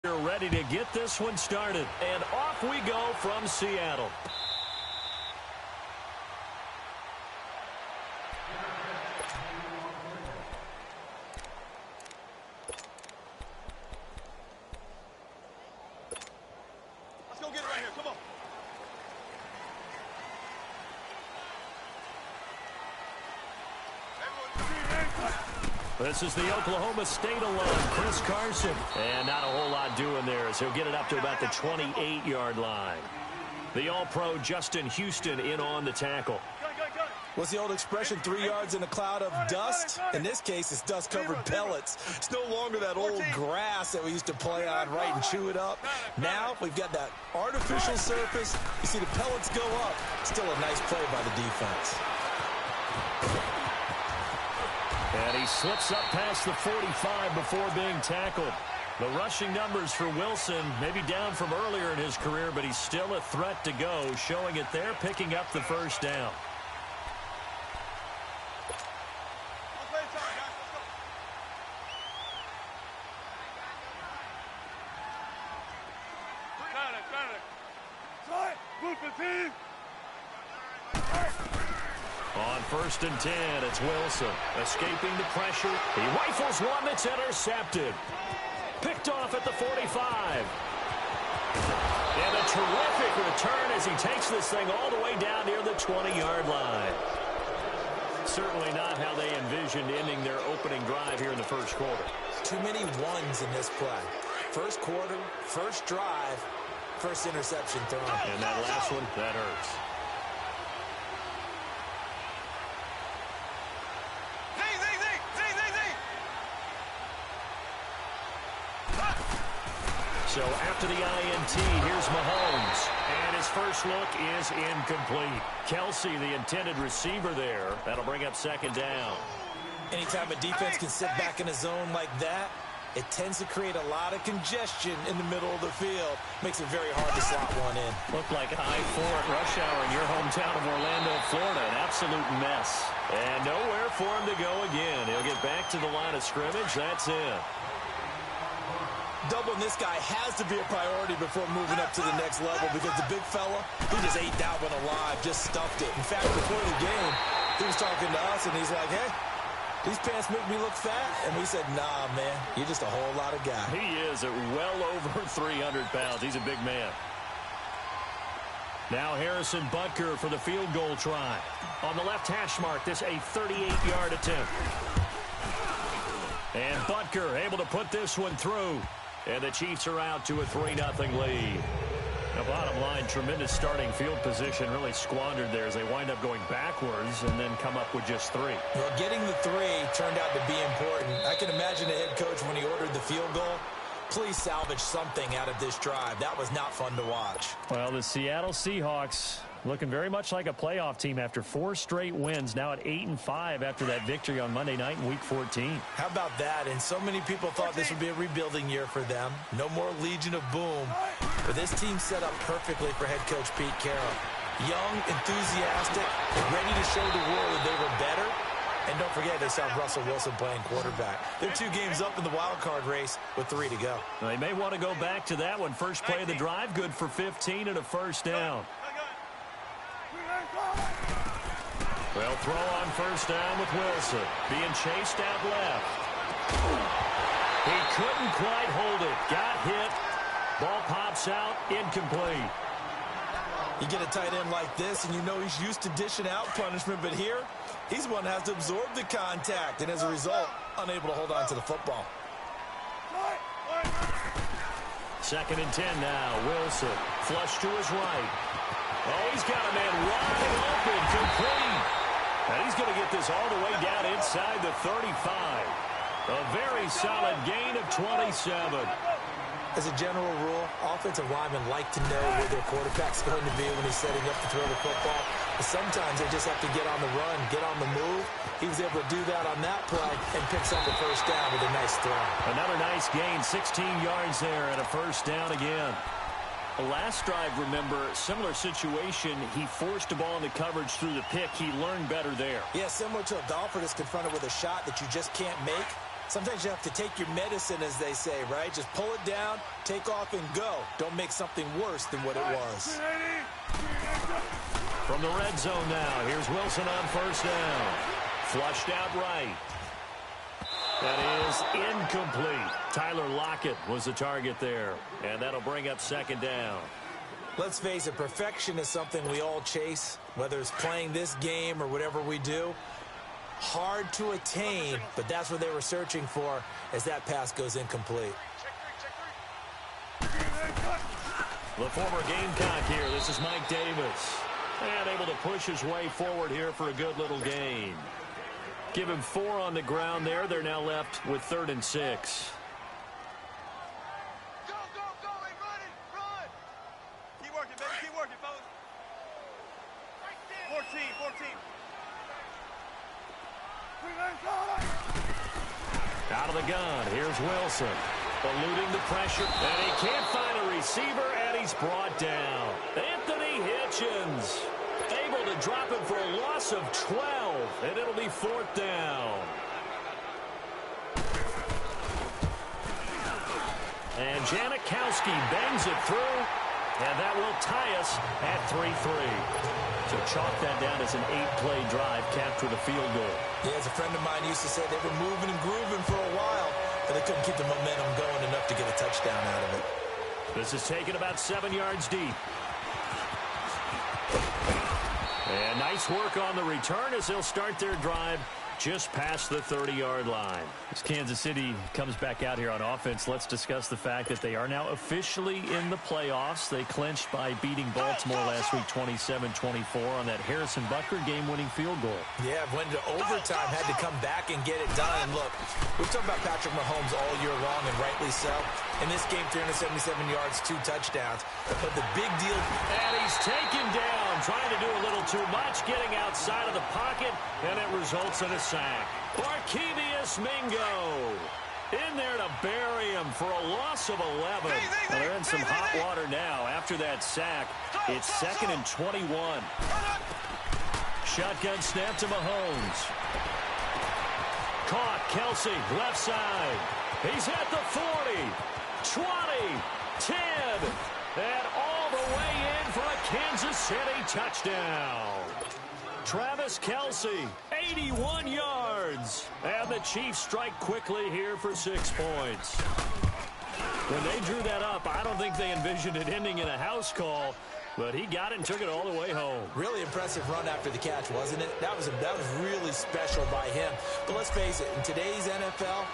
You're ready to get this one started. And off we go from Seattle. Let's go get it right here. Come on. This is the Oklahoma State alum, Chris Carson. And not a whole lot doing there as he'll get it up to about the 28-yard line. The All-Pro Justin Houston in on the tackle. What's the old expression, 3 yards in a cloud of dust? In this case, it's dust-covered pellets. It's no longer that old grass that we used to play on, right, and chew it up. Now we've got that artificial surface. You see the pellets go up. Still a nice play by the defense. And he slips up past the 45 before being tackled. The rushing numbers for Wilson maybe down from earlier in his career, but he's still a threat to go, showing it there, picking up the first down. On 1st and 10, it's Wilson. Escaping the pressure. He rifles one that's intercepted. Picked off at the 45. And a terrific return as he takes this thing all the way down near the 20-yard line. Certainly not how they envisioned ending their opening drive here in the first quarter. Too many ones in this play. First quarter, first drive, first interception thrown. And that last one, that hurts. So after the INT, here's Mahomes. And his first look is incomplete. Kelsey, the intended receiver there. That'll bring up 2nd down. Anytime a defense can sit back in a zone like that, it tends to create a lot of congestion in the middle of the field. Makes it very hard to slot one in. Looked like I-4 at rush hour in your hometown of Orlando, Florida. An absolute mess. And nowhere for him to go again. He'll get back to the line of scrimmage. That's it. Doubling this guy has to be a priority before moving up to the next level because the big fella, he just ate that one alive, just stuffed it. In fact, before the game, he was talking to us, and he's like, hey, these pants make me look fat. And we said, nah, man, you're just a whole lot of guy. He is at well over 300 pounds. He's a big man. Now Harrison Butker for the field goal try. On the left hash mark, this a 38-yard attempt. And Butker able to put this one through. And the Chiefs are out to a 3-0 lead. Now, bottom line, tremendous starting field position really squandered there as they wind up going backwards and then come up with just 3. Well, getting the 3 turned out to be important. I can imagine the head coach when he ordered the field goal. Please salvage something out of this drive. That was not fun to watch. Well, the Seattle Seahawks looking very much like a playoff team after 4 straight wins, now at 8-5 after that victory on Monday night in Week 14. How about that? And so many people thought this would be a rebuilding year for them. No more Legion of Boom. But this team set up perfectly for head coach Pete Carroll. Young, enthusiastic, ready to show the world that they were better. And don't forget, they saw Russell Wilson playing quarterback. They're 2 games up in the wild card race with 3 to go. They may want to go back to that one. First play of the drive, good for 15 and a first down. Well, throw on first down with Wilson. Being chased out left. He couldn't quite hold it. Got hit. Ball pops out. Incomplete. You get a tight end like this, and you know he's used to dishing out punishment, but here, he's one that has to absorb the contact, and as a result, unable to hold on to the football. 2nd and 10 now. Wilson. Flush to his right. Oh, he's got a man wide open. Complete. And he's going to get this all the way down inside the 35. A very solid gain of 27. As a general rule, offensive linemen like to know where their quarterback's going to be when he's setting up to throw the football. But sometimes they just have to get on the run, get on the move. He was able to do that on that play and picks up a first down with a nice throw. Another nice gain, 16 yards there and a first down again. The last drive, remember, similar situation. He forced a ball into coverage through the pick. He learned better there. Yeah, similar to a golfer that's confronted with a shot that you just can't make. Sometimes you have to take your medicine, as they say, right? Just pull it down, take off, and go. Don't make something worse than what it was. From the red zone now, here's Wilson on first down. Flushed out right. That is incomplete. Tyler Lockett was the target there, and that'll bring up second down. Let's face it, perfection is something we all chase, whether it's playing this game or whatever we do. Hard to attain, but that's what they were searching for as that pass goes incomplete. The former Gamecock here. This is Mike Davis. And able to push his way forward here for a good little gain. Give him 4 on the ground there. They're now left with 3rd and 6. Go, go, go, hey, run! Keep working, baby, keep working, fellas. 14. Out of the gun, here's Wilson. Eluding the pressure, and he can't find a receiver, and he's brought down. Anthony Hitchens able to drop him for a loss of 12, and it'll be 4th down. And Janikowski bangs it through, and that will tie us at 3-3. So chalk that down as an 8-play drive, capped with a field goal. Yeah, as a friend of mine used to say, they were moving and grooving for a while, but they couldn't keep the momentum going enough to get a touchdown out of it. This is taken about 7 yards deep. And nice work on the return as they'll start their drive just past the 30-yard line. As Kansas City comes back out here on offense, let's discuss the fact that they are now officially in the playoffs. They clinched by beating Baltimore last week 27-24 on that Harrison Butker game-winning field goal. Yeah, went to overtime, had to come back and get it done. And look, we've talked about Patrick Mahomes all year long, and rightly so. In this game, 377 yards, 2 touchdowns. But the big deal... And he's taken down, trying to do a little too much, getting outside of the pocket, and it results in a sack. Barkevious Mingo in there to bury him for a loss of 11. Well, they're in some hot water now. After that sack, it's 2nd and 21. Shotgun snap to Mahomes. Caught, Kelsey, left side. He's at the 40, 20, 10, and all the way in for a Kansas City touchdown. Travis Kelsey, 81 yards. And the Chiefs strike quickly here for 6 points. When they drew that up, I don't think they envisioned it ending in a house call, but he got it and took it all the way home. Really impressive run after the catch, wasn't it? That was really special by him. But let's face it, in today's NFL,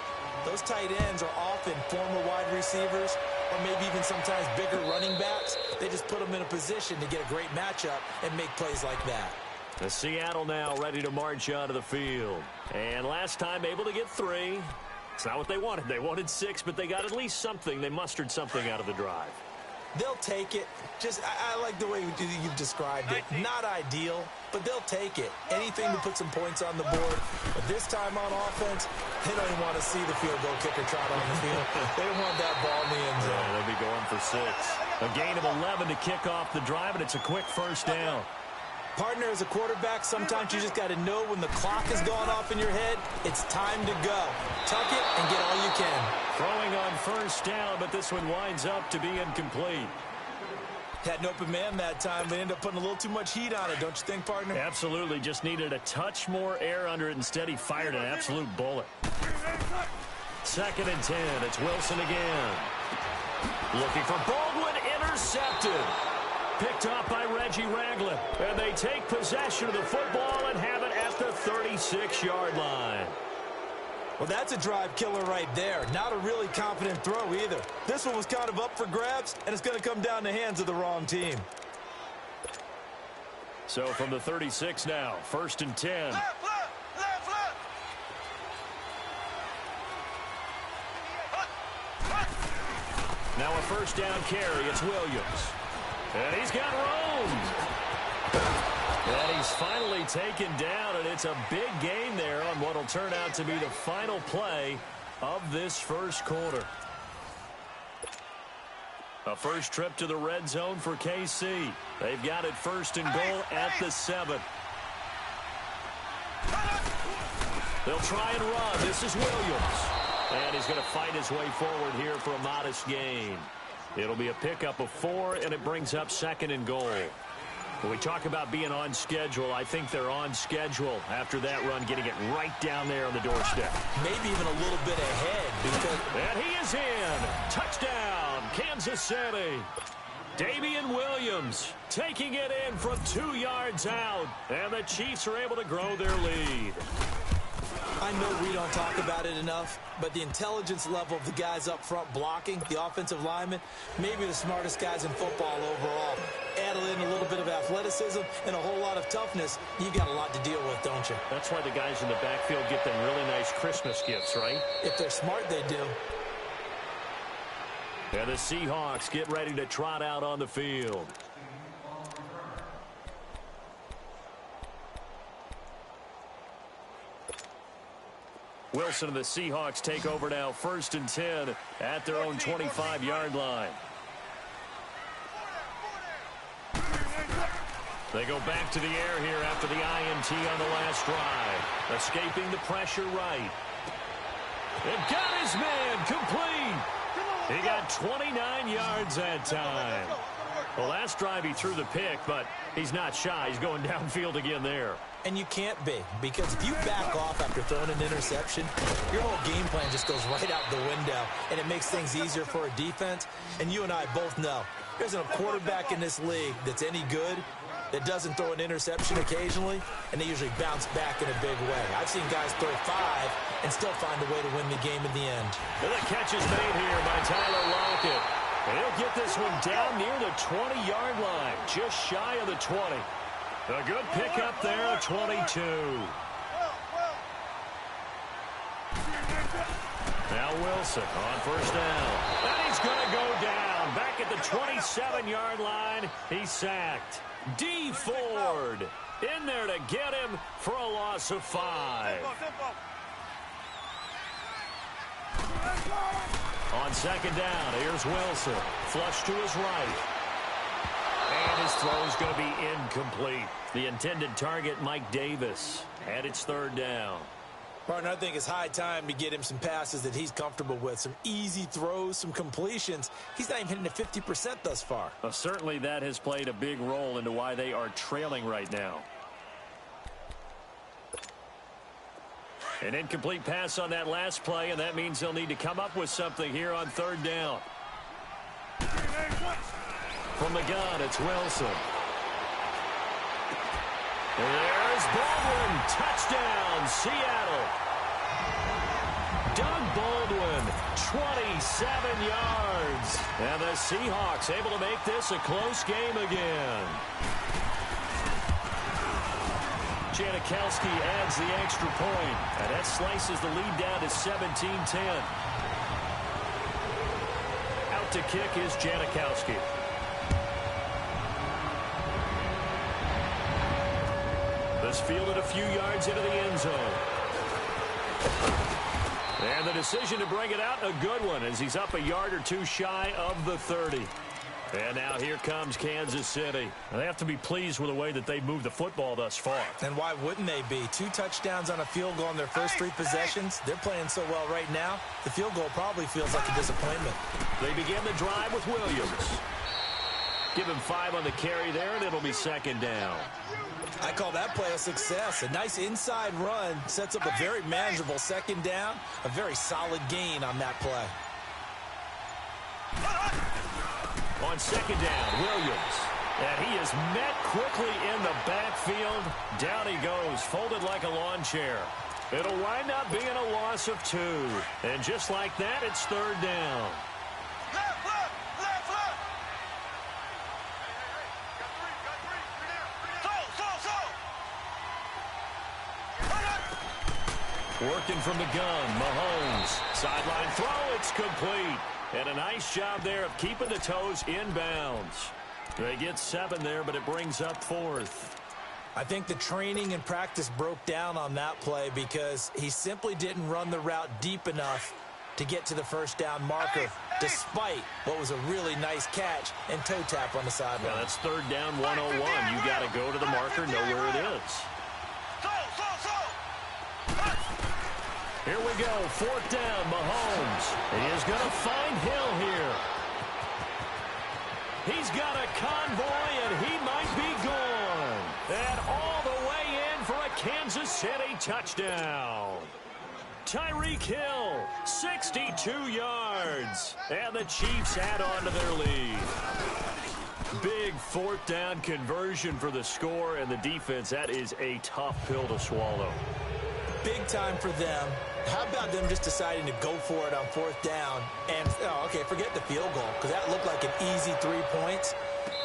those tight ends are often former wide receivers or maybe even sometimes bigger running backs. They just put them in a position to get a great matchup and make plays like that. The Seattle now ready to march onto the field. And last time able to get 3. It's not what they wanted. They wanted 6, but they got at least something. They mustered something out of the drive. They'll take it. I like the way you've described it. Not ideal, but they'll take it. Anything to put some points on the board. But this time on offense, they don't even want to see the field goal kicker trot on the field. They want that ball in the end zone. Yeah, they'll be going for 6. A gain of 11 to kick off the drive, and it's a quick first down. Partner, as a quarterback, sometimes you just got to know when the clock has gone off in your head, it's time to go. Tuck it and get all you can. Throwing on first down, but this one winds up to be incomplete. Had an open man that time, but ended up putting a little too much heat on it, don't you think, partner? Absolutely. Just needed a touch more air under it. Instead, he fired an absolute bullet. 2nd and 10. It's Wilson again. Looking for Baldwin, intercepted. Picked up by Reggie Ragland. And they take possession of the football and have it at the 36-yard line. Well, that's a drive killer right there. Not a really confident throw either. This one was kind of up for grabs, and it's going to come down the hands of the wrong team. So from the 36 now, 1st and 10. Left. Now a first down carry. It's Williams. And he's got room. And he's finally taken down, and it's a big gain there on what will turn out to be the final play of this first quarter. A first trip to the red zone for KC. They've got it 1st and goal at the 7. They'll try and run. This is Williams. And he's going to fight his way forward here for a modest gain. It'll be a pickup of 4, and it brings up 2nd and goal. When we talk about being on schedule, I think they're on schedule after that run, getting it right down there on the doorstep. Maybe even a little bit ahead because... And he is in. Touchdown, Kansas City. Damian Williams taking it in from 2 yards out. And the Chiefs are able to grow their lead. I know we don't talk about it enough, but the intelligence level of the guys up front blocking, the offensive linemen, maybe the smartest guys in football overall. Add in a little bit of athleticism and a whole lot of toughness, you got a lot to deal with, don't you? That's why the guys in the backfield get them really nice Christmas gifts, right? If they're smart, they do. And the Seahawks get ready to trot out on the field. Wilson and the Seahawks take over now, 1st and 10 at their own 25-yard line. They go back to the air here after the INT on the last drive. Escaping the pressure right. They've got his man complete. He got 29 yards that time. Well, last drive he threw the pick, but he's not shy. He's going downfield again there. And you can't be, because if you back off after throwing an interception, your whole game plan just goes right out the window, and it makes things easier for a defense. And you and I both know there's a quarterback in this league that's any good that doesn't throw an interception occasionally, and they usually bounce back in a big way. I've seen guys throw 5 and still find a way to win the game in the end. And the catch is made here by Tyler Lockett. And he'll get this one down near the 20-yard line, just shy of the 20. A good pickup there at 22. Now Wilson on 1st down. And he's going to go down. Back at the 27-yard line, he's sacked. D. Ford in there to get him for a loss of 5. On 2nd down, here's Wilson. Flush to his right. And his throw is going to be incomplete. The intended target, Mike Davis. And it's 3rd down. Partner, I think it's high time to get him some passes that he's comfortable with. Some easy throws, some completions. He's not even hitting the 50% thus far. Well, certainly that has played a big role into why they are trailing right now. An incomplete pass on that last play, and that means they'll need to come up with something here on 3rd down. From the gun, it's Wilson. There's Baldwin. Touchdown, Seattle. Doug Baldwin, 27 yards. And the Seahawks able to make this a close game again. Janikowski adds the extra point, and that slices the lead down to 17-10. Out to kick is Janikowski. This fielded a few yards into the end zone. And the decision to bring it out, a good one, as he's up a yard or two shy of the 30. And now here comes Kansas City. They have to be pleased with the way that they moved the football thus far. And why wouldn't they be? 2 touchdowns on a field goal on their first 3 possessions. They're playing so well right now, the field goal probably feels like a disappointment. They begin the drive with Williams. Give him 5 on the carry there, and it'll be 2nd down. I call that play a success. A nice inside run sets up a very manageable 2nd down. A very solid gain on that play. On 2nd down, Williams. And he is met quickly in the backfield. Down he goes, folded like a lawn chair. It'll wind up being a loss of 2. And just like that, it's 3rd down. Left, left, left, left. Working from the gun, Mahomes. Sideline throw, it's complete. And a nice job there of keeping the toes inbounds. They get 7 there, but it brings up 4th. I think the training and practice broke down on that play because he simply didn't run the route deep enough to get to the 1st down marker, despite what was a really nice catch and toe tap on the sideline. Yeah, that's 3rd down 101. You got to go to the marker, know where it is. Here we go. 4th down, Mahomes. He is going to find Hill here. He's got a convoy, and he might be gone. And all the way in for a Kansas City touchdown. Tyreek Hill, 62 yards. And the Chiefs add on to their lead. Big 4th down conversion for the score, and the defense, that is a tough pill to swallow. Big time for them. How about them just deciding to go for it on 4th down? And, okay, forget the field goal, because that looked like an easy 3 points.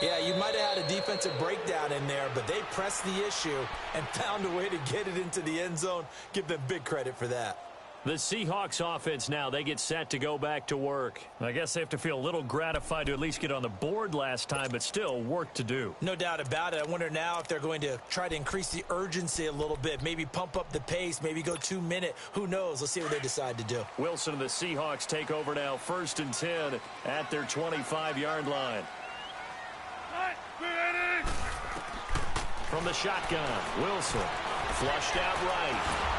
Yeah, you might have had a defensive breakdown in there, but they pressed the issue and found a way to get it into the end zone. Give them big credit for that. The Seahawks offense now, they get set to go back to work. I guess they have to feel a little gratified to at least get on the board last time, but still work to do. No doubt about it. I wonder now if they're going to try to increase the urgency a little bit, maybe pump up the pace, maybe go 2 minute. Who knows? Let's see what they decide to do. Wilson and the Seahawks take over now, 1st and 10 at their 25-yard line. From the shotgun, Wilson flushed out right.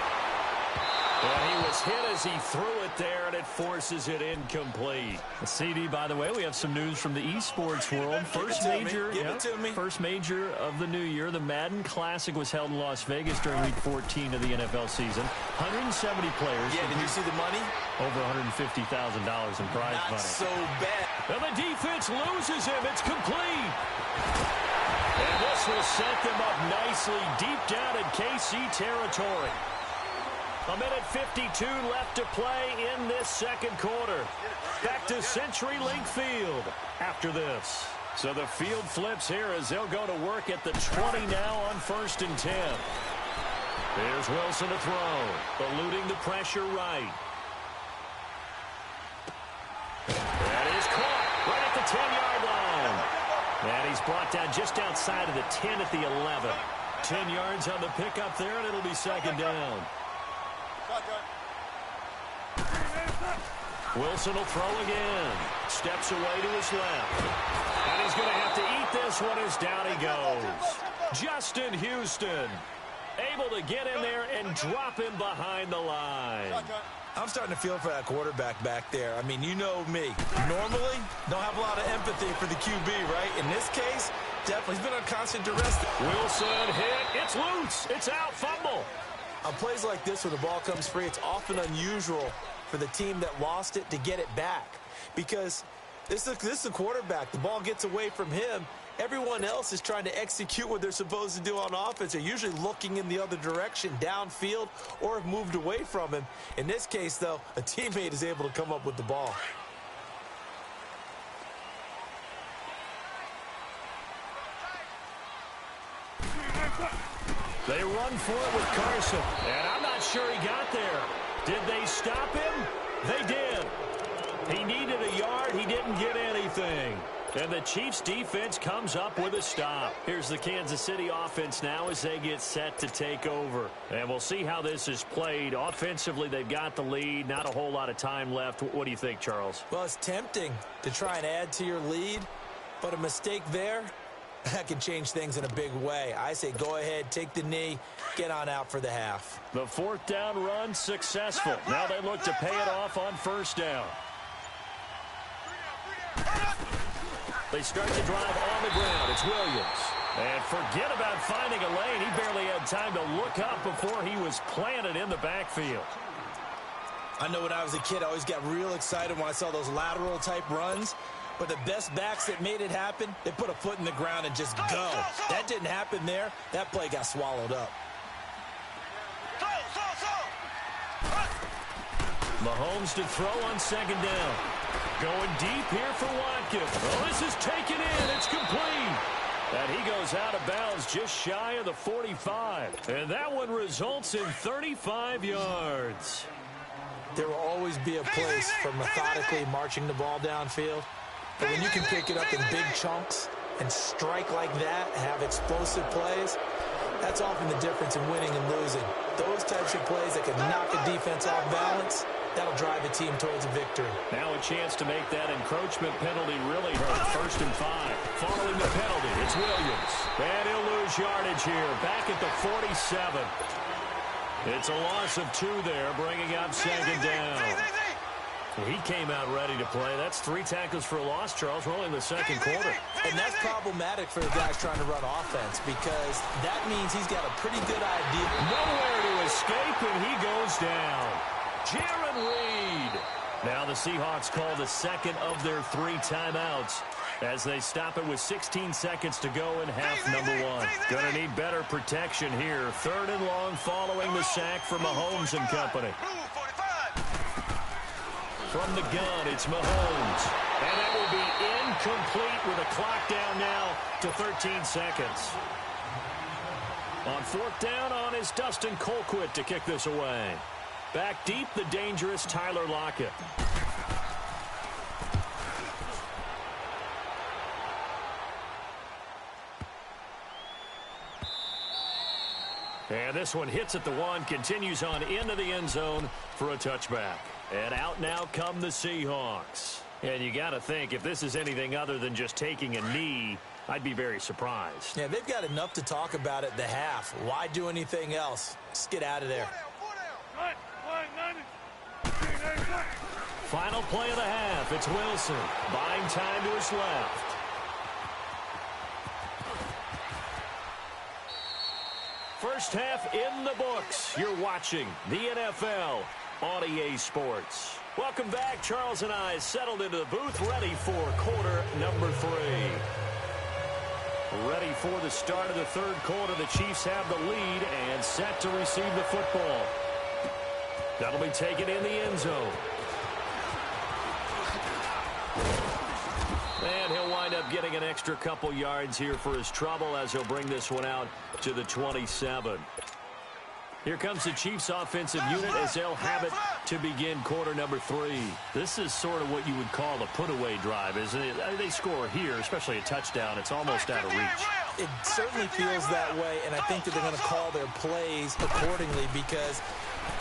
And he was hit as he threw it there, and it forces it incomplete. The CD, by the way, we have some news from the esports world. First major of the new year. The Madden Classic was held in Las Vegas during Week 14 of the NFL season. 170 players. Yeah, did you see the money? Over $150,000 in prize money. Not so bad. And the defense loses him. It's complete. And this will set them up nicely deep down in KC territory. 1:52 left to play in this 2nd quarter. Back to CenturyLink Field after this. So the field flips here as they'll go to work at the 20 now on 1st and 10. There's Wilson to throw. Eluding the pressure right. That is caught right at the 10-yard line. And he's brought down just outside of the 10 at the 11. 10 yards on the pickup there, and it'll be 2nd down. Wilson will throw again. Steps away to his left. And he's going to have to eat this one as down he goes. Justin Houston able to get in there and drop him behind the line. I'm starting to feel for that quarterback back there. I mean, you know me. Normally, don't have a lot of empathy for the QB, right? In this case, definitely. He's been on constant duress. Wilson hit. It's loose. It's out. Fumble. On plays like this, when the ball comes free, it's often unusual for the team that lost it to get it back. Because this is a quarterback. The ball gets away from him. Everyone else is trying to execute what they're supposed to do on offense. They're usually looking in the other direction, downfield, or have moved away from him. In this case, though, a teammate is able to come up with the ball. They run for it with Carson, and I'm not sure he got there. Did they stop him? They did. He needed a yard. He didn't get anything. And the Chiefs defense comes up with a stop. Here's the Kansas City offense now as they get set to take over. And we'll see how this is played. Offensively, they've got the lead. Not a whole lot of time left. What do you think, Charles? Well, it's tempting to try and add to your lead, but a mistake there, that can change things in a big way. I say go ahead, take the knee, get on out for the half. The 4th down run successful. Now they look to pay it off on 1st down. They start the drive on the ground. It's Williams. And forget about finding a lane. He barely had time to look up before he was planted in the backfield. I know when I was a kid, I always got real excited when I saw those lateral type runs. But the best backs that made it happen, they put a foot in the ground and just go. That didn't happen there. That play got swallowed up. Mahomes to throw on 2nd down. Going deep here for Watkins. Oh, this is taken in. It's complete. And he goes out of bounds just shy of the 45. And that one results in 35 yards. There will always be a place for methodically marching the ball downfield. But when you can pick it up in big chunks and strike like that, have explosive plays, that's often the difference in winning and losing. Those types of plays that can knock a defense off balance, that'll drive a team towards a victory. Now a chance to make that encroachment penalty really hurt. 1st and 5. Following the penalty, it's Williams. And he'll lose yardage here, back at the 47. It's a loss of 2 there, bringing up second down. He came out ready to play. That's 3 tackles for a loss, Charles. We're only in the second quarter. And that's problematic for the guys trying to run offense because that means he's got a pretty good idea. Nowhere to escape, and he goes down. Jarran Reed. Now the Seahawks call the second of their 3 timeouts as they stop it with 16 seconds to go in half number 1. Going to need better protection here. 3rd and long following the sack from Mahomes and company. From the gun, it's Mahomes. And that will be incomplete with a clock down now to 13 seconds. On 4th down on is Dustin Colquitt to kick this away. Back deep, the dangerous Tyler Lockett. And this one hits at the 1, continues on into the end zone for a touchback. And out now come the Seahawks. And you got to think, if this is anything other than just taking a knee, I'd be very surprised. Yeah, they've got enough to talk about at the half. Why do anything else? Just get out of there. Final play of the half. It's Wilson. Buying time to his left. First half in the books. You're watching the NFL on EA Sports. Welcome back. Charles and I settled into the booth, ready for quarter number 3. Ready for the start of the 3rd quarter. The Chiefs have the lead and set to receive the football. That'll be taken in the end zone. And he'll wind up getting an extra couple yards here for his trouble as he'll bring this one out to the 27. Here comes the Chiefs offensive unit as they'll have it to begin quarter number 3. This is sort of what you would call a put-away drive, isn't it? They score here, especially a touchdown. It's almost out of reach. It certainly feels that way, and I think that they're going to call their plays accordingly because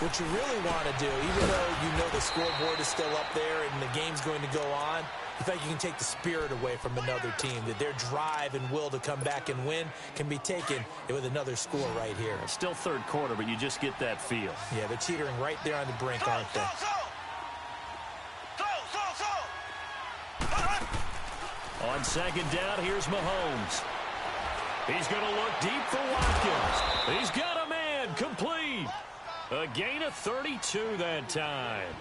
what you really want to do, even though you know the scoreboard is still up there and the game's going to go on, you think you can take the spirit away from another team, that their drive and will to come back and win can be taken with another score right here. It's still 3rd quarter, but you just get that feel. Yeah, they're teetering right there on the brink, aren't they? On 2nd down, here's Mahomes. He's going to look deep for Watkins. He's got a man, complete. A gain of 32 that time.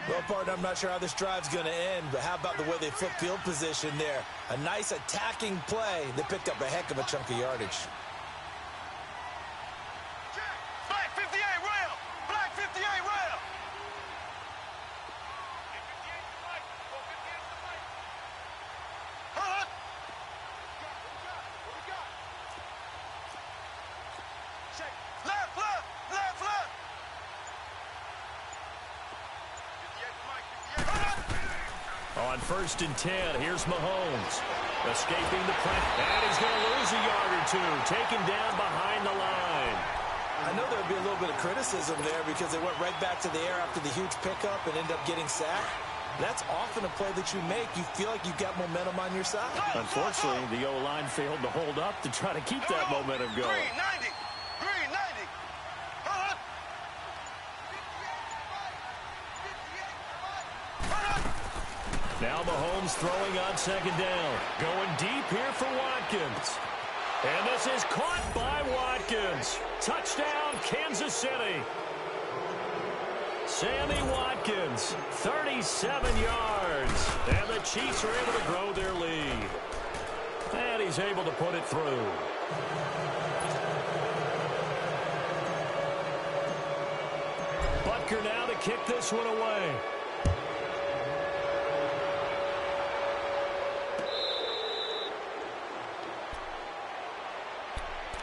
Well, partner, I'm not sure how this drive's going to end, but how about the way they flip field position there? A nice attacking play. They picked up a heck of a chunk of yardage. Black 58 rail! Black 58 rail! Left, left, left, left! On 1st and 10, here's Mahomes. Escaping the pressure, and he's going to lose a yard or 2. Taken down behind the line. I know there would be a little bit of criticism there because they went right back to the air after the huge pickup and ended up getting sacked. That's often a play that you make. You feel like you've got momentum on your side. Unfortunately, the O-line failed to hold up to try to keep that momentum going. 390! 390! Now Mahomes throwing on 2nd down. Going deep here for Watkins. And this is caught by Watkins. Touchdown, Kansas City. Sammy Watkins, 37 yards. And the Chiefs are able to grow their lead. And he's able to put it through. Butker now to kick this one away.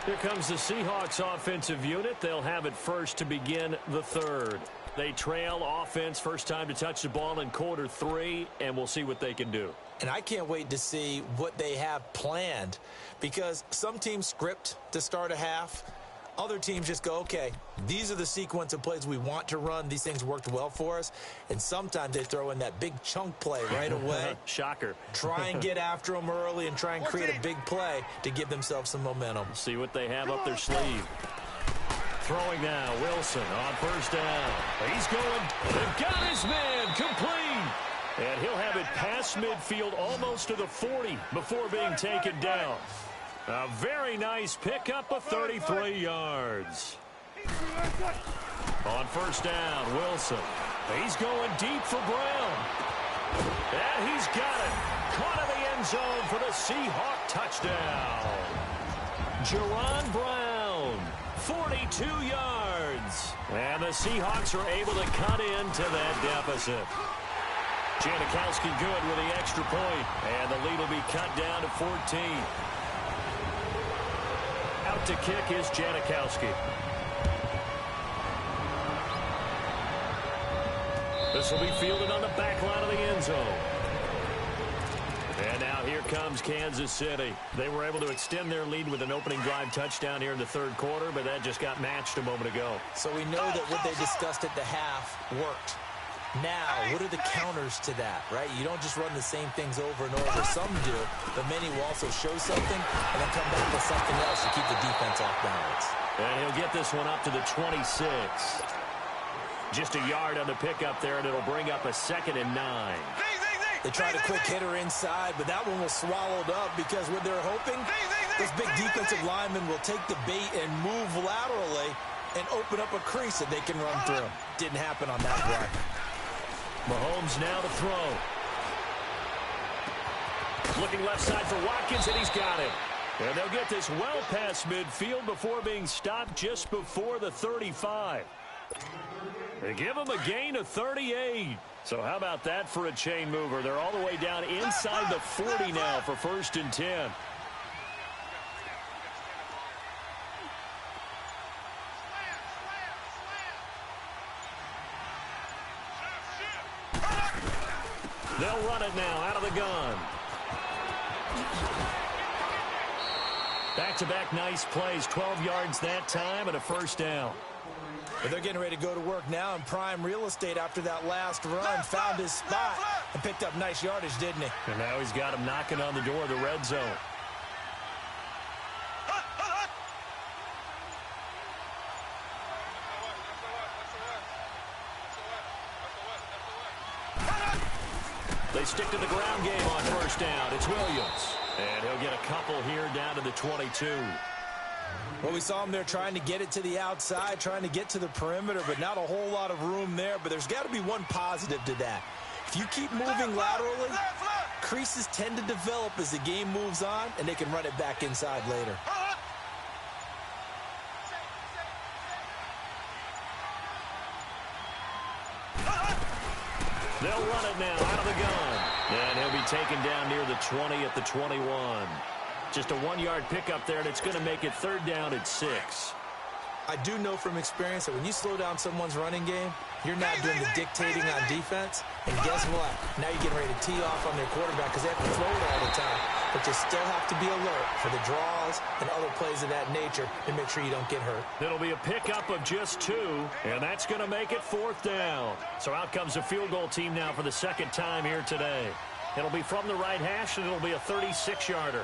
Here comes the Seahawks offensive unit. They'll have it first to begin the 3rd. They trail offense, first time to touch the ball in quarter 3, and we'll see what they can do. And I can't wait to see what they have planned because some teams script to start a half. Other teams just go, okay, these are the sequence of plays we want to run. These things worked well for us. And sometimes they throw in that big chunk play right away. Shocker. Try and get after them early and try and create a big play to give themselves some momentum. See what they have up their sleeve. Throwing now, Wilson on first down. He's going. They've got his man complete. And he'll have it past midfield almost to the 40 before being taken down. A very nice pickup of 33 yards. On first down, Wilson. He's going deep for Brown. And he's got it. Caught in the end zone for the Seahawk touchdown. Jaron Brown, 42 yards. And the Seahawks are able to cut into that deficit. Janikowski good with the extra point. And the lead will be cut down to 14. Out to kick is Janikowski. This will be fielded on the back line of the end zone. And now here comes Kansas City. They were able to extend their lead with an opening drive touchdown here in the third quarter, but that just got matched a moment ago. So we know that what they discussed at the half worked. Now, what are the counters to that, right? You don't just run the same things over and over. Some do, but many will also show something and then come back with something else to keep the defense off balance. And he'll get this one up to the 26. Just a yard on the pickup there, and it'll bring up a 2nd and 9. They tried a quick hitter inside, but that one was swallowed up because what they're hoping, this big defensive lineman will take the bait and move laterally and open up a crease that they can run through. Didn't happen on that play. Mahomes now to throw. Looking left side for Watkins, and he's got it. And they'll get this well past midfield before being stopped just before the 35. They give him a gain of 38. So how about that for a chain mover? They're all the way down inside the 40 now for 1st and 10. They'll run it now out of the gun. Back-to-back nice plays, 12 yards that time and a 1st down. But they're getting ready to go to work now in prime real estate after that last run. Found his spot and picked up nice yardage, didn't he? And now he's got him knocking on the door of the red zone. They stick to the ground game on 1st down. It's Williams. And he'll get a couple here down to the 22. Well, we saw him there trying to get it to the outside, trying to get to the perimeter, but not a whole lot of room there. But there's got to be one positive to that. If you keep moving laterally, creases tend to develop as the game moves on, and they can run it back inside later. They'll run it now out of the gun. And he'll be taken down near the 20 at the 21. Just a 1-yard pickup there, and it's going to make it 3rd down at 6. I do know from experience that when you slow down someone's running game, you're not doing the dictating on defense. And guess what? Now you're getting ready to tee off on their quarterback because they have to throw it all the time. But you still have to be alert for the draws and other plays of that nature to make sure you don't get hurt. It'll be a pickup of just 2, and that's going to make it 4th down. So out comes the field goal team now for the 2nd time here today. It'll be from the right hash, and it'll be a 36-yarder.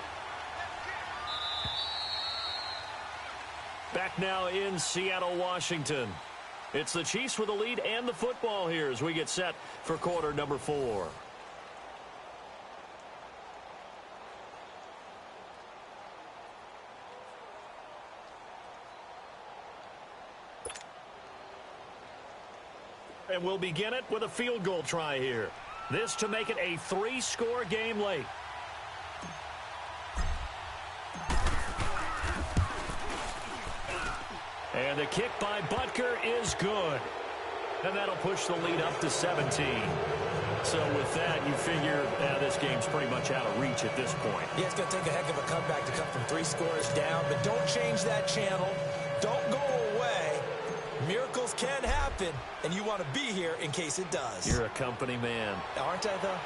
Back now in Seattle, Washington. It's the Chiefs with the lead and the football here as we get set for quarter number 4. And we'll begin it with a field goal try here. This to make it a 3-score game late. And the kick by Butker is good. And that'll push the lead up to 17. So with that, you figure this game's pretty much out of reach at this point. Yeah, it's going to take a heck of a comeback to come from 3 scores down. But don't change that channel. Don't go away. Miracles can happen, and you want to be here in case it does. You're a company man. Aren't I, though?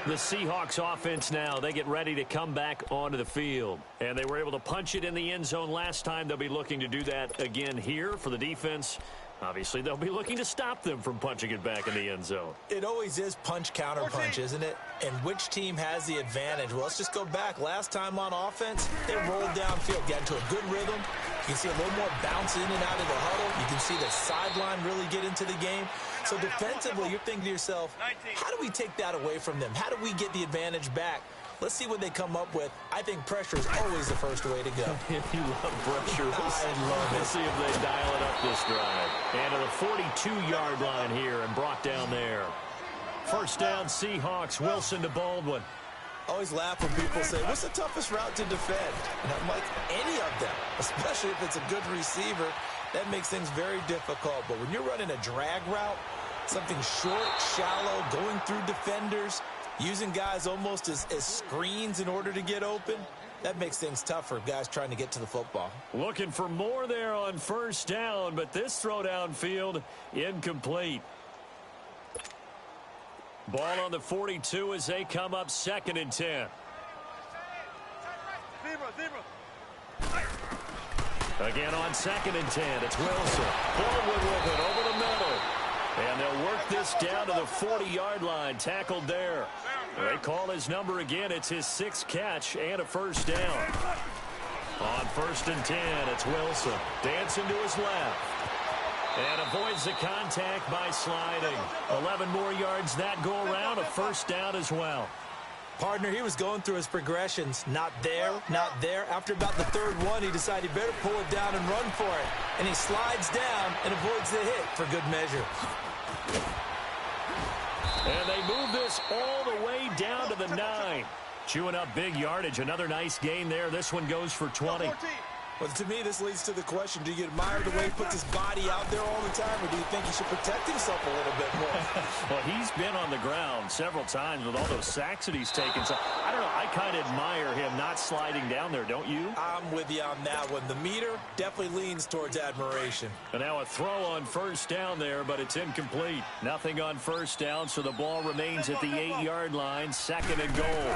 The Seahawks offense now, they get ready to come back onto the field. And they were able to punch it in the end zone last time. They'll be looking to do that again here for the defense. Obviously, they'll be looking to stop them from punching it back in the end zone. It always is punch-counter-punch, isn't it? And which team has the advantage? Well, let's just go back. Last time on offense, they rolled downfield, got into a good rhythm. You can see a little more bounce in and out of the huddle. You can see the sideline really get into the game. So defensively, you're thinking to yourself, how do we take that away from them? How do we get the advantage back? Let's see what they come up with. I think pressure is always the first way to go. If you love pressure, I love it. Let's see if they dial it up this drive. And to the 42-yard line here and brought down there. First down, Seahawks. Wilson to Baldwin. I always laugh when people say, what's the toughest route to defend? And I'm like, any of them, especially if it's a good receiver. That makes things very difficult. But when you're running a drag route, something short, shallow, going through defenders, using guys almost as screens in order to get open, that makes things tough for guys trying to get to the football. Looking for more there on first down, but this throw downfield incomplete. Ball on the 42 as they come up 2nd and 10. Again on 2nd and 10, it's Wilson. Baldwin with it over the middle. And they'll work this down to the 40-yard line, tackled there. They call his number again. It's his 6th catch and a first down. On 1st and 10, it's Wilson. Dancing to his left. And avoids the contact by sliding. 11 more yards that go around, a first down as well. Partner, he was going through his progressions. Not there, not there. After about the 3rd one, he decided he better pull it down and run for it. And he slides down and avoids the hit for good measure. And they move this all the way down to the 9. Chewing up big yardage. Another nice gain there. This one goes for 20. Well, to me, this leads to the question, do you admire the way he puts his body out there all the time, or do you think he should protect himself a little bit more? Well, he's been on the ground several times with all those sacks that he's taken. So, I don't know, I kind of admire him not sliding down there, don't you? I'm with you on that one. The meter definitely leans towards admiration. And now a throw on first down there, but it's incomplete. Nothing on first down, so the ball remains at the 8-yard line, 2nd and goal.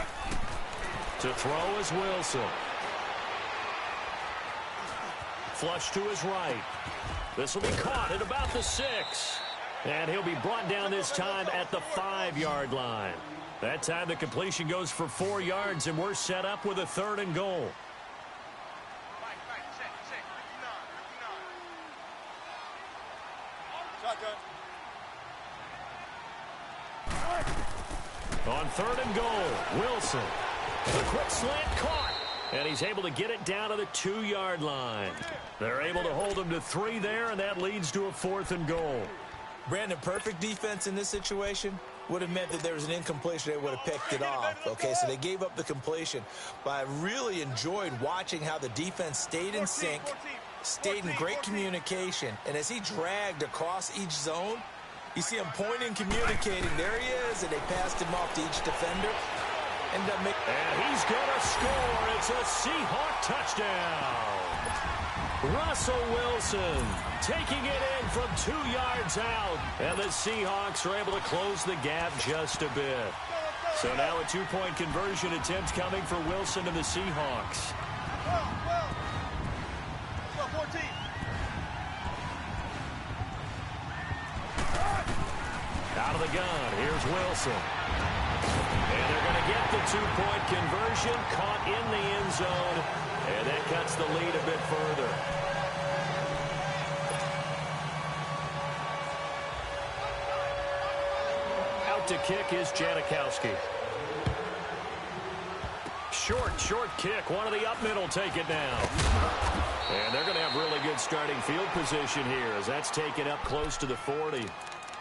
To throw is Wilson. Flush to his right. This will be caught at about the 6. And he'll be brought down this time at the 5-yard line. That time the completion goes for 4 yards, and we're set up with a 3rd and goal. On 3rd and goal, Wilson. The quick slant caught. And he's able to get it down to the 2-yard line. They're able to hold him to 3 there, and that leads to a 4th and goal. Brandon, perfect defense in this situation would have meant that there was an incompletion. They would have picked it off. Okay, so they gave up the completion. But I really enjoyed watching how the defense stayed in sync, stayed in great communication. And as he dragged across each zone, you see him pointing, communicating. There he is, and they passed him off to each defender. And he's going to score. It's a Seahawk touchdown. Russell Wilson taking it in from 2 yards out. And the Seahawks are able to close the gap just a bit. So now a 2-point conversion attempt coming for Wilson and the Seahawks. Out of the gun, here's Wilson. And they're going to get the 2-point conversion, caught in the end zone, and that cuts the lead a bit further. Out to kick is Janikowski. Short kick. One of the up middle take it now. And they're going to have really good starting field position here as that's taken up close to the 40.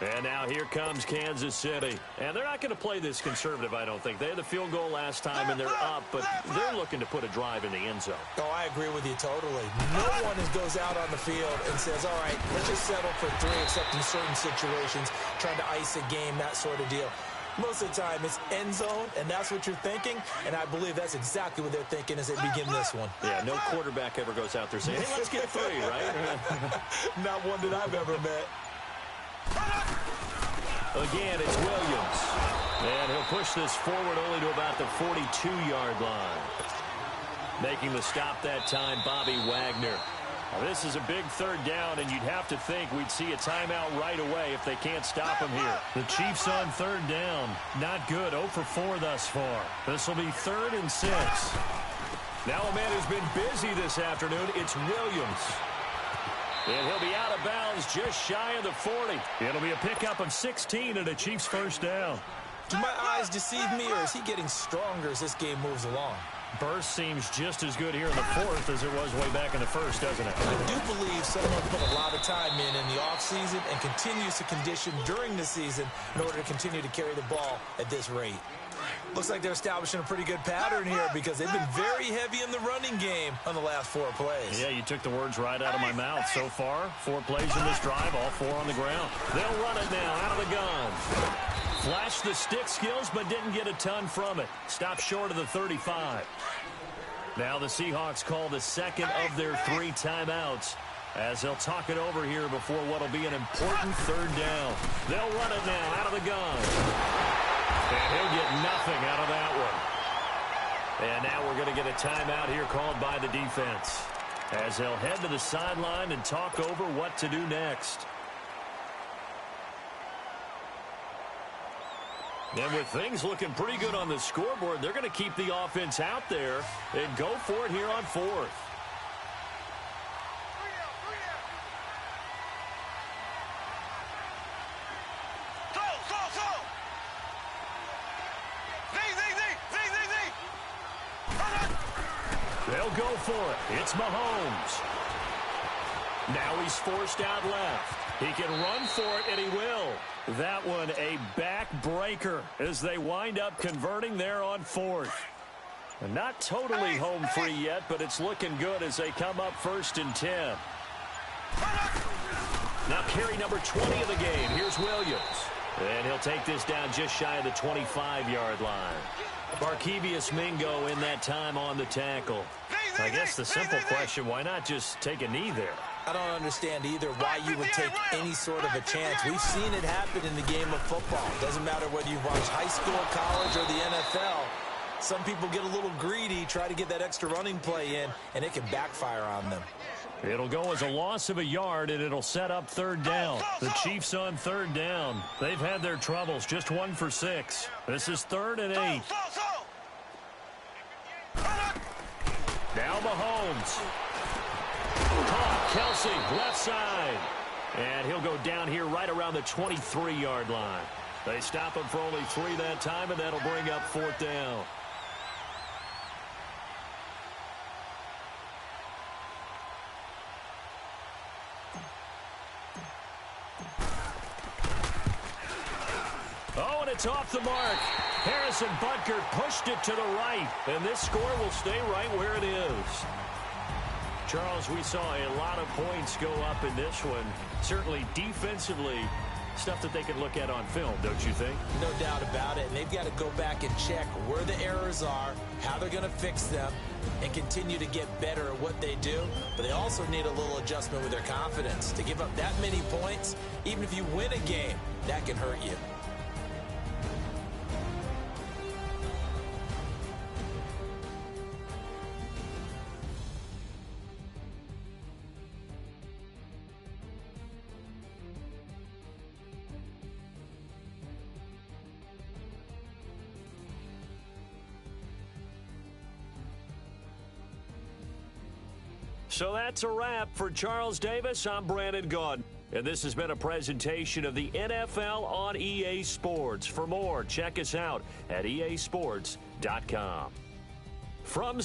And now here comes Kansas City. And they're not going to play this conservative, I don't think. They had the field goal last time, and they're up, but they're looking to put a drive in the end zone. Oh, I agree with you totally. No one goes out on the field and says, all right, let's just settle for 3, except in certain situations, trying to ice a game, that sort of deal. Most of the time, it's end zone, and that's what you're thinking, and I believe that's exactly what they're thinking as they begin this one. Yeah, no quarterback ever goes out there saying, hey, let's get 3, right? Not one that I've ever met. Again, it's Williams. And he'll push this forward only to about the 42-yard line. Making the stop that time, Bobby Wagner. This is a big third down, and you'd have to think we'd see a timeout right away if they can't stop him here. The Chiefs on third down. Not good. 0 for 4 thus far. This will be 3rd and 6. Now a man who's been busy this afternoon, it's Williams. And he'll be out of bounds just shy of the 40. It'll be a pickup of 16 and a Chiefs first down. Do my eyes deceive me, or is he getting stronger as this game moves along? Burst seems just as good here in the 4th as it was way back in the 1st, doesn't it? I do believe someone put a lot of time in the offseason and continues to condition during the season in order to continue to carry the ball at this rate. Looks like they're establishing a pretty good pattern here because they've been very heavy in the running game on the last 4 plays. Yeah, you took the words right out of my mouth. So far, 4 plays in this drive, all 4 on the ground. They'll run it now out of the gun. Flashed the stick skills, but didn't get a ton from it. Stopped short of the 35. Now the Seahawks call the second of their 3 timeouts as they'll talk it over here before what will be an important 3rd down. They'll run it now out of the gun. And he'll get nothing out of that one. And now we're going to get a timeout here called by the defense as they'll head to the sideline and talk over what to do next. And with things looking pretty good on the scoreboard, they're going to keep the offense out there and go for it here on 4th. They'll go for it. It's Mahomes. Now he's forced out left. He can run for it, and he will. That one a backbreaker as they wind up converting there on 4th. And not totally home free yet, but it's looking good as they come up 1st and 10. Now carry number 20 of the game. Here's Williams. And he'll take this down just shy of the 25-yard line. Barkevious Mingo in that time on the tackle. I guess the simple question, why not just take a knee there? I don't understand either why you would take any sort of a chance. We've seen it happen in the game of football. Doesn't matter whether you watch high school, college, or the NFL. Some people get a little greedy, try to get that extra running play in, and it can backfire on them. It'll go as a loss of a yard, and it'll set up 3rd down. The Chiefs on 3rd down. They've had their troubles, just 1 for 6. This is 3rd and 8. Now Mahomes. Caught. Kelsey, left side. And he'll go down here right around the 23-yard line. They stop him for only 3 that time, and that'll bring up 4th down. Oh, and it's off the mark. Harrison Butker pushed it to the right, and this score will stay right where it is. Charles, we saw a lot of points go up in this one. Certainly defensively, stuff that they can look at on film, don't you think? No doubt about it. And they've got to go back and check where the errors are, how they're going to fix them, and continue to get better at what they do. But they also need a little adjustment with their confidence. To give up that many points, even if you win a game, that can hurt you. So that's a wrap for Charles Davis. I'm Brandon Gaudin. And this has been a presentation of the NFL on EA Sports. For more, check us out at easports.com. From